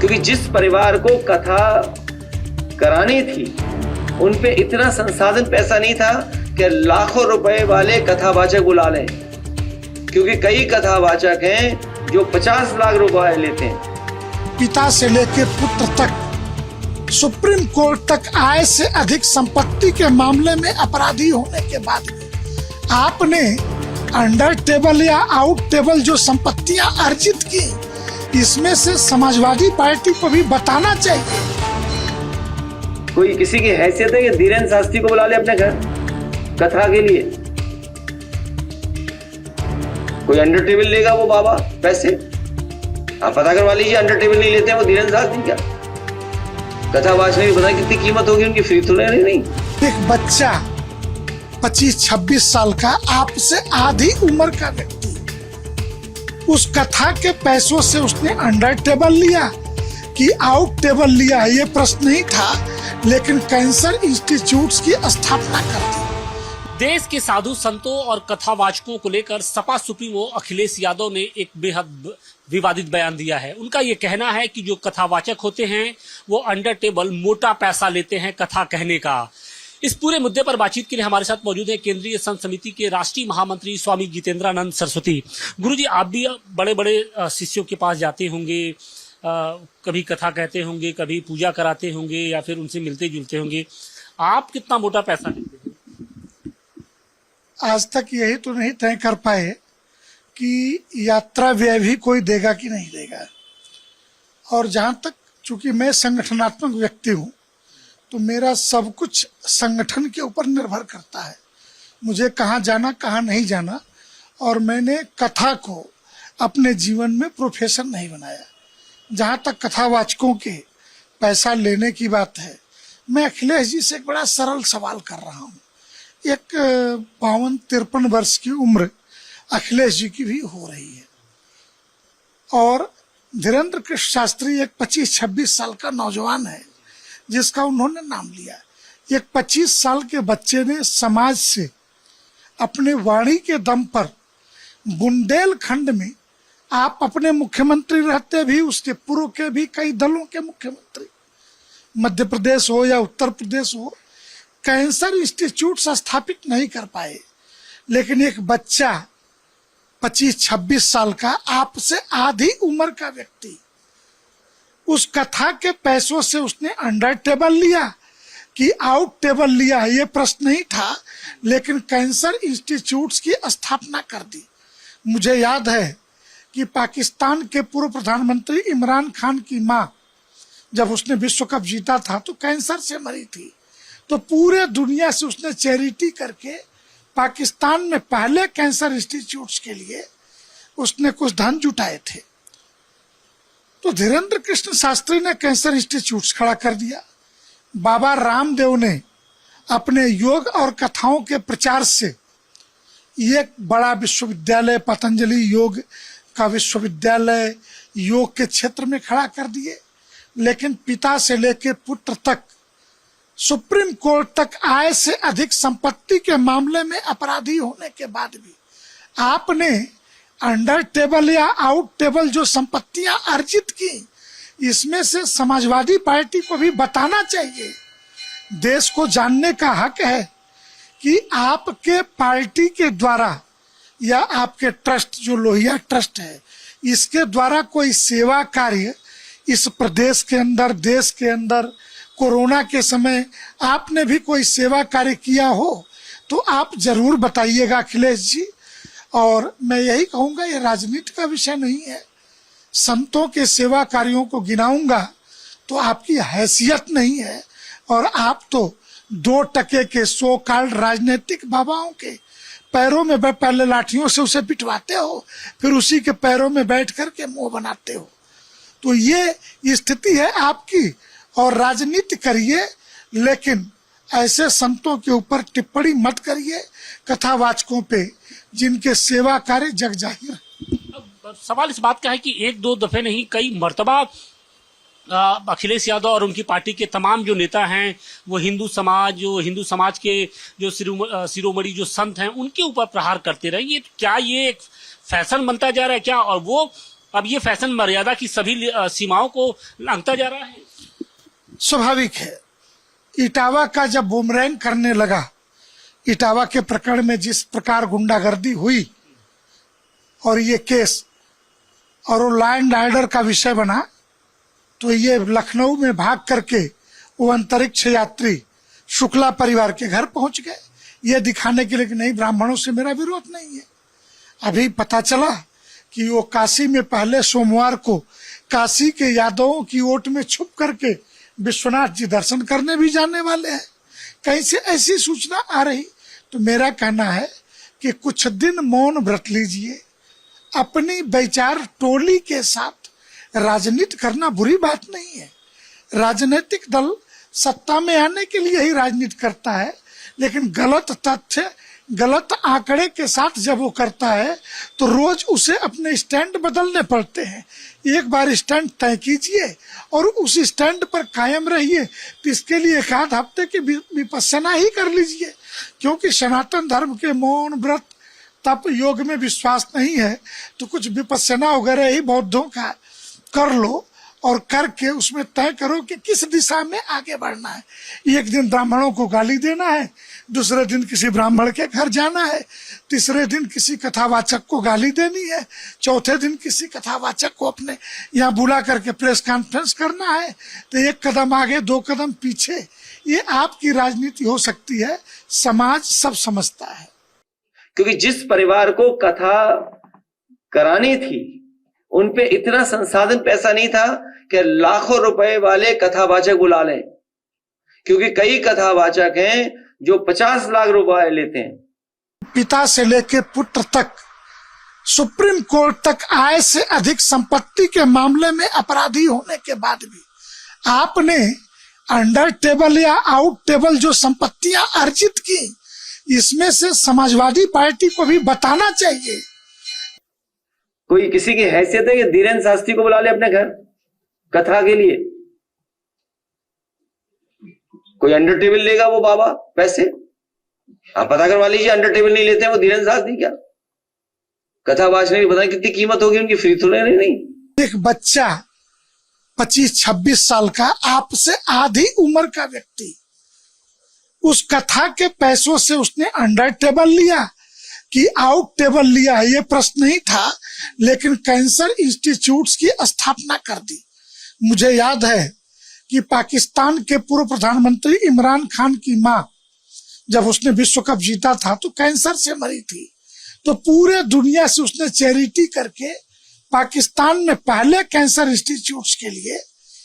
क्योंकि जिस परिवार को कथा करानी थी उन पे इतना संसाधन पैसा नहीं था कि लाखों रुपए वाले कथावाचक बुला लें, क्योंकि कई कथावाचक हैं जो 50 लाख रुपए लेते हैं। पिता से लेकर पुत्र तक, सुप्रीम कोर्ट तक आय से अधिक संपत्ति के मामले में अपराधी होने के बाद आपने अंडर टेबल या आउट टेबल जो संपत्तियां अर्जित की, इसमें से समाजवादी पार्टी को भी बताना चाहिए। कोई किसी की हैसियत है कि धीरेन्द्र शास्त्री को बुला ले अपने घर कथा के लिए? कोई अंडर टेबल लेगा वो बाबा पैसे? आप पता करवा लीजिए, अंडर टेबल नहीं लेते हैं वो धीरेन्द्र शास्त्री क्या? कथावाच ने भी बताया कितनी कीमत होगी उनकी, फ्री तो नहीं। एक बच्चा 25-26 साल का, आपसे आधी उम्र का व्यक्ति, उस कथा के पैसों से उसने अंडर टेबल लिया कि आउट टेबल लिया, ये प्रश्न नहीं था, लेकिन कैंसर इंस्टीट्यूट्स की स्थापना कर दी। देश के साधु संतों और कथावाचकों को लेकर सपा सुप्रीमो अखिलेश यादव ने एक बेहद विवादित बयान दिया है। उनका ये कहना है कि जो कथावाचक होते हैं वो अंडर टेबल मोटा पैसा लेते हैं कथा कहने का। इस पूरे मुद्दे पर बातचीत के लिए हमारे साथ मौजूद है केंद्रीय संत समिति के राष्ट्रीय महामंत्री स्वामी जितेंद्रानंद सरस्वती। गुरुजी, आप भी बड़े बड़े शिष्यों के पास जाते होंगे, कभी कथा कहते होंगे, कभी पूजा कराते होंगे या फिर उनसे मिलते जुलते होंगे। आप कितना मोटा पैसा लेते हैं? आज तक यही तो नहीं तय कर पाए कि यात्रा व्यय भी कोई देगा कि नहीं देगा। और जहां तक, चूंकि मैं संगठनात्मक व्यक्ति हूं, तो मेरा सब कुछ संगठन के ऊपर निर्भर करता है, मुझे कहाँ जाना कहाँ नहीं जाना। और मैंने कथा को अपने जीवन में प्रोफेशन नहीं बनाया। जहां तक कथावाचकों के पैसा लेने की बात है, मैं अखिलेश जी से एक बड़ा सरल सवाल कर रहा हूं। एक 52-53 वर्ष की उम्र अखिलेश जी की भी हो रही है, और धीरेन्द्र कृष्ण शास्त्री एक 25-26 साल का नौजवान है जिसका उन्होंने नाम लिया। एक 25 साल के बच्चे ने समाज से अपने वाणी के दम पर, बुंदेलखंड में आप अपने मुख्यमंत्री रहते भी, उसके पूर्व के भी कई दलों के मुख्यमंत्री, मध्य प्रदेश हो या उत्तर प्रदेश हो, कैंसर इंस्टीट्यूट स्थापित नहीं कर पाए। लेकिन एक बच्चा 25-26 साल का, आपसे आधी उम्र का व्यक्ति, उस कथा के पैसों से उसने अंडर टेबल लिया कि आउट टेबल लिया, ये प्रश्न नहीं था, लेकिन कैंसर इंस्टीट्यूट्स की स्थापना कर दी। मुझे याद है कि पाकिस्तान के पूर्व प्रधानमंत्री इमरान खान की मां, जब उसने विश्व कप जीता था तो कैंसर से मरी थी, तो पूरे दुनिया से उसने चैरिटी करके पाकिस्तान में पहले कैंसर इंस्टीट्यूट्स के लिए उसने कुछ धन जुटाए थे। तो धीरेन्द्र कृष्ण शास्त्री ने कैंसर इंस्टीट्यूट्स खड़ा कर दिया। बाबा रामदेव ने अपने योग और कथाओं के प्रचार से एक बड़ा विश्वविद्यालय, पतंजलि योग का विश्वविद्यालय, योग के क्षेत्र में खड़ा कर दिए। लेकिन पिता से लेकर पुत्र तक, सुप्रीम कोर्ट तक आय से अधिक संपत्ति के मामले में अपराधी होने के बाद भी आपने अंडर टेबल या आउट टेबल जो संपत्तियां अर्जित की, इसमें से समाजवादी पार्टी को भी बताना चाहिए। देश को जानने का हक है कि आपके पार्टी के द्वारा या आपके ट्रस्ट, जो लोहिया ट्रस्ट है, इसके द्वारा कोई सेवा कार्य इस प्रदेश के अंदर, देश के अंदर, कोरोना के समय आपने भी कोई सेवा कार्य किया हो तो आप जरूर बताइएगा अखिलेश जी। और मैं यही कहूंगा, ये राजनीति का विषय नहीं है। संतों के सेवा कार्यों को गिनाऊंगा तो आपकी हैसियत नहीं है, और आप तो 2 टके के सो कॉल्ड राजनीतिक बाबाओं के पैरों में पहले लाठियों से उसे पिटवाते हो, फिर उसी के पैरों में बैठ करके मुंह बनाते हो। तो ये स्थिति है आपकी, और राजनीति करिए, लेकिन ऐसे संतों के ऊपर टिप्पणी मत करिए, कथावाचकों पे जिनके सेवा कार्य जग जाहिर। सवाल इस बात का है कि 1-2 दफे नहीं, कई मर्तबा अखिलेश यादव और उनकी पार्टी के तमाम जो नेता हैं वो हिंदू समाज के जो शिरोमणि जो संत हैं उनके ऊपर प्रहार करते रहे। ये क्या ये एक फैशन बनता जा रहा है क्या? और वो अब ये फैशन मर्यादा की सभी सीमाओं को लांघता जा रहा है। स्वाभाविक है। इटावा का जब बूमरैंग करने लगा, इटावा के प्रकरण में जिस प्रकार गुंडागर्दी हुई और ये केस और वो लॉ एंड ऑर्डर का विषय बना, तो ये लखनऊ में भाग करके वो अंतरिक्ष यात्री शुक्ला परिवार के घर पहुंच गए, ये दिखाने के लिए कि नहीं, ब्राह्मणों से मेरा विरोध नहीं है। अभी पता चला कि वो काशी में पहले सोमवार को काशी के यादवों की ओट में छुप करके विश्वनाथ जी दर्शन करने भी जाने वाले हैं। कहीं से ऐसी सूचना आ रही, तो मेरा कहना है कि कुछ दिन मौन व्रत लीजिए। अपनी विचार टोली के साथ राजनीति करना बुरी बात नहीं है। राजनीतिक दल सत्ता में आने के लिए ही राजनीति करता है, लेकिन गलत तथ्य, गलत आंकड़े के साथ जब वो करता है तो रोज उसे अपने स्टैंड बदलने पड़ते हैं। एक बार स्टैंड तय कीजिए और उस स्टैंड पर कायम रहिए। तो इसके लिए एक आध हफ्ते की विपस्सना ही कर लीजिए, क्योंकि सनातन धर्म के मौन व्रत तप योग में विश्वास नहीं है, तो कुछ विपस्सना वगैरह ही बौद्धों का कर लो और करके उसमें तय करो कि किस दिशा में आगे बढ़ना है। एक दिन ब्राह्मणों को गाली देना है, दूसरे दिन किसी ब्राह्मण के घर जाना है, तीसरे दिन किसी कथावाचक को गाली देनी है, चौथे दिन किसी कथावाचक को अपने यहाँ बुला करके प्रेस कॉन्फ्रेंस करना है। तो एक कदम आगे दो कदम पीछे, ये आपकी राजनीति हो सकती है। समाज सब समझता है। क्योंकि जिस परिवार को कथा करानी थी, उनपे इतना संसाधन पैसा नहीं था कि लाखों रुपए वाले कथावाचक बुला लें, क्योंकि कई कथावाचक हैं जो 50 लाख रुपए लेते हैं। पिता से लेकर पुत्र तक, सुप्रीम कोर्ट तक आय से अधिक संपत्ति के मामले में अपराधी होने के बाद भी आपने अंडर टेबल या आउट टेबल जो संपत्तियां अर्जित की, इसमें से समाजवादी पार्टी को भी बताना चाहिए। कोई किसी की हैसियत है कि धीरेन्द्र शास्त्री को बुला ले अपने घर कथा के लिए? कोई अंडर टेबल लेगा वो बाबा पैसे? आप पता करवा लीजिए, अंडर टेबल नहीं लेते हैं वो धीरेन्द्र शास्त्री। क्या कथा बाजने की पता कितनी कीमत होगी उनकी? फ्री थोड़े नहीं। एक बच्चा 25-26 साल का, आपसे आधी उम्र का व्यक्ति, उस कथा के पैसों से उसने अंडर टेबल लिया कि आउट टेबल लिया, ये प्रश्न नहीं था, लेकिन कैंसर इंस्टीट्यूट्स की स्थापना कर दी। मुझे याद है कि पाकिस्तान के पूर्व प्रधानमंत्री इमरान खान की मां, जब उसने विश्व कप जीता था तो कैंसर से मरी थी। तो पूरे दुनिया से उसने चैरिटी करके पाकिस्तान में पहले कैंसर इंस्टीट्यूट्स के लिए